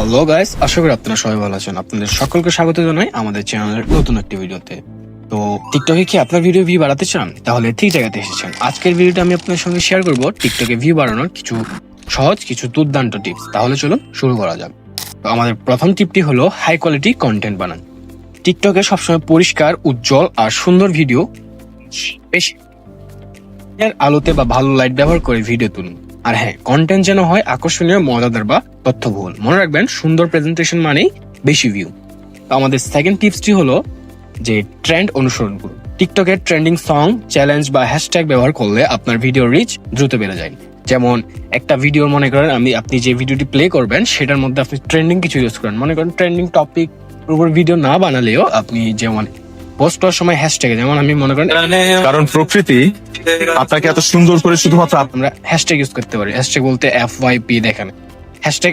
Hello guys, আশা করি আপনারা সবাই ভালো আছেন। আপনাদের সকলকে স্বাগত জানাই আমাদের চ্যানেলের নতুন একটি ভিডিওতে। তো টিকটকে কি আপনার ভিডিও ভিউ বাড়াতে চান? তাহলে ঠিক জায়গাতে এসেছেন। আজকের ভিডিওটা আমি আপনার সঙ্গে শেয়ার করব টিকটকে ভিউ বাড়ানোর কিছু সহজ কিছু দুর্দান্ত টিপস। তাহলে চলুন শুরু করা যাক। তো আমাদের প্রথম টিপটি হলো হাই কোয়ালিটি কন্টেন্ট বানান। টিকটকে সবসময় পরিষ্কার, উজ্জ্বল আর সুন্দর ভিডিও বেশি এর আলোতে বা ভালো লাইট ব্যবহার করে ভিডিও তুলুন। আর হ্যাঁ, কন্টেন্ট যেন হয় আকর্ষণীয়, মজাদার বা তথ্যবহুল। মনে রাখবেন, সুন্দর প্রেজেন্টেশন মানেই বেশি ভিউ। তো আমাদের সেকেন্ড টিপসটি হলো যে ট্রেন্ড অনুসরণ করুন। টিকটকের ট্রেন্ডিং সং, চ্যালেঞ্জ বা হ্যাশট্যাগ ব্যবহার করলে আপনার ভিডিও রিচ দ্রুত বেড়ে যায়। যেমন একটা ভিডিও মনে করেন আপনি যে ভিডিওটি প্লে করবেন সেটার মধ্যে আপনি ট্রেন্ডিং কিছু ইউজ করেন। মনে করেন ট্রেন্ডিং টপিক উপর ভিডিও না বানালেও আপনি যেমন পোস্ট করার সময় হ্যাশট্যাগে, যেমন আমি মনে করেন কারণ প্রকৃতি আপনাকে এত সুন্দর করে শুধুমাত্র আমরা হ্যাশট্যাগ ইউজ করতে পারি। হ্যাশট্যাগ বলতে FYP, দেখেন হ্যাশট্যাগ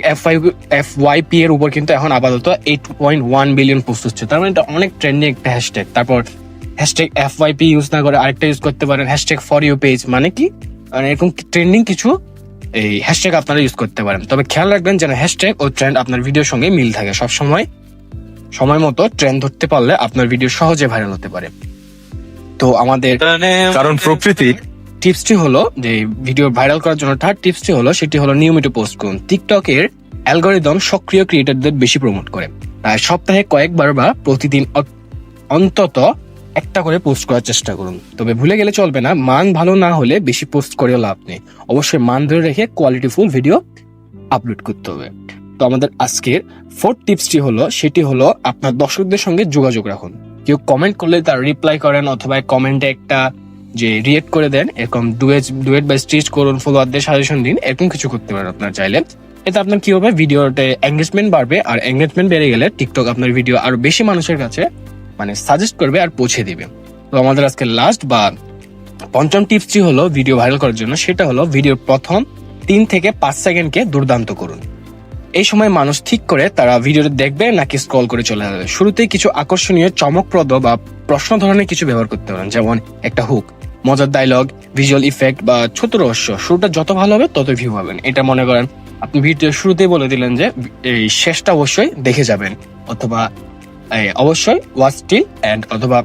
FYP এর উপর কিন্তু এখন আপাতত 8.1 বিলিয়ন পোস্ট হচ্ছে। তার মানে এটা অনেক ট্রেন্ডিং একটা হ্যাশট্যাগ। তারপর হ্যাশট্যাগ FYP ইউজ না করে আরেকটা ইউজ করতে পারেন, হ্যাশট্যাগ ফর ইউ পেজ। মানে কি, মানে এরকম ট্রেন্ডিং কিছু এই হ্যাশট্যাগ আপনারা ইউজ করতে পারেন। তবে খেয়াল রাখবেন যেন হ্যাশট্যাগ ও ট্রেন্ড আপনার ভিডিওর সঙ্গে মিল থাকে। সবসময় সময় মতো ট্রেন্ড ধরতে পারলে আপনার ভিডিও সহজে ভাইরাল হতে পারে। তো আমাদের কারণ প্রকৃতি টিপসটি হলো যে ভিডিও ভাইরাল করার জন্য থার্ড টিপসটি হলো সেটি হলো নিয়মিত পোস্ট করুন। টিকটকের অ্যালগরিদম সক্রিয় ক্রিয়েটরদের বেশি প্রমোট করে, তাই সপ্তাহে কয়েকবার বা প্রতিদিন অন্তত একটা করে পোস্ট করার চেষ্টা করুন। তবে ভুলে গেলে চলবে না, মান ভালো না হলে বেশি পোস্ট করে লাভ নেই। অবশ্যই মান ধরে রেখে কোয়ালিটিফুল ভিডিও আপলোড করতে হবে। তো আমাদের আজকের ফোর্থ টিপসটি হলো সেটি হলো আপনার দর্শকদের সঙ্গে যোগাযোগ রাখুন। কেউ কমেন্ট করলে তার রিপ্লাই করেন, অথবা কমেন্টে একটা যে রিয়েক্ট করে দেন, এরকম ডুয়েট বা স্টিচ করুন, ফলোয়ারদের সাজেশন দিন, এরকম কিছু করতে পারেন আপনার চাইলে। এতে আপনার কি হবে, ভিডিওতে এঙ্গেজমেন্ট বাড়বে, আর এঙ্গেজমেন্ট বেড়ে গেলে টিকটক আপনার ভিডিও আরো বেশি মানুষের কাছে মানে সাজেস্ট করবে আর পৌঁছে দিবে। তো আমাদের আজকে লাস্ট বা পঞ্চম টিপসটি হলো ভিডিও ভাইরাল করার জন্য, সেটা হলো ভিডিওর প্রথম 3 থেকে 5 সেকেন্ডকে দুর্দান্ত করুন। এই সময় মানুষ ঠিক করে তারা ভিডিওটা দেখবে নাকি স্ক্রল করে চলে যাবে। শুরুতেই কিছু আকর্ষণীয়, চমকপ্রদ বা প্রশ্ন ধরনের কিছু ব্যবহার করতে পারেন, যেমন একটা হুক, মজার ডায়লগ, ভিজুয়াল ইফেক্ট বা ছোট রহস্য। শুরুটা যত ভালো হবে তত ভিউ পাবেন। এটা মনে করেন আপনি ভিডিও শুরুতেই বলে দিলেন যে এই শেষটা অবশ্যই দেখে যাবেন, অথবা অবশ্যই ওয়াচ টিল এন্ড, অথবা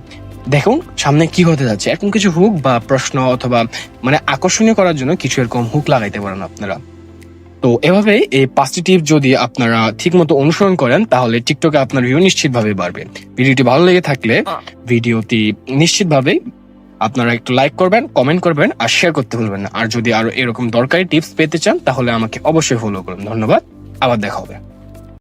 দেখুন সামনে কি হতে যাচ্ছে। এরকম কিছু হুক বা প্রশ্ন, অথবা মানে আকর্ষণীয় করার জন্য কিছু এরকম হুক লাগাইতে পারেন আপনারা। তো এভাবে এই 5টি টিপ যদি আপনারা ঠিক মতো অনুসরণ করেন তাহলে টিকটকে আপনার ভিউ নিশ্চিতভাবে বাড়বে। ভিডিওটি ভালো লেগে থাকলে ভিডিওটি নিশ্চিতভাবে আপনারা একটু লাইক করবেন, কমেন্ট করবেন আর শেয়ার করতে ভুলবেন না। আর যদি আরো এরকম দরকারি টিপস পেতে চান তাহলে আমাকে অবশ্যই ফলো করুন। ধন্যবাদ, আবার দেখা হবে।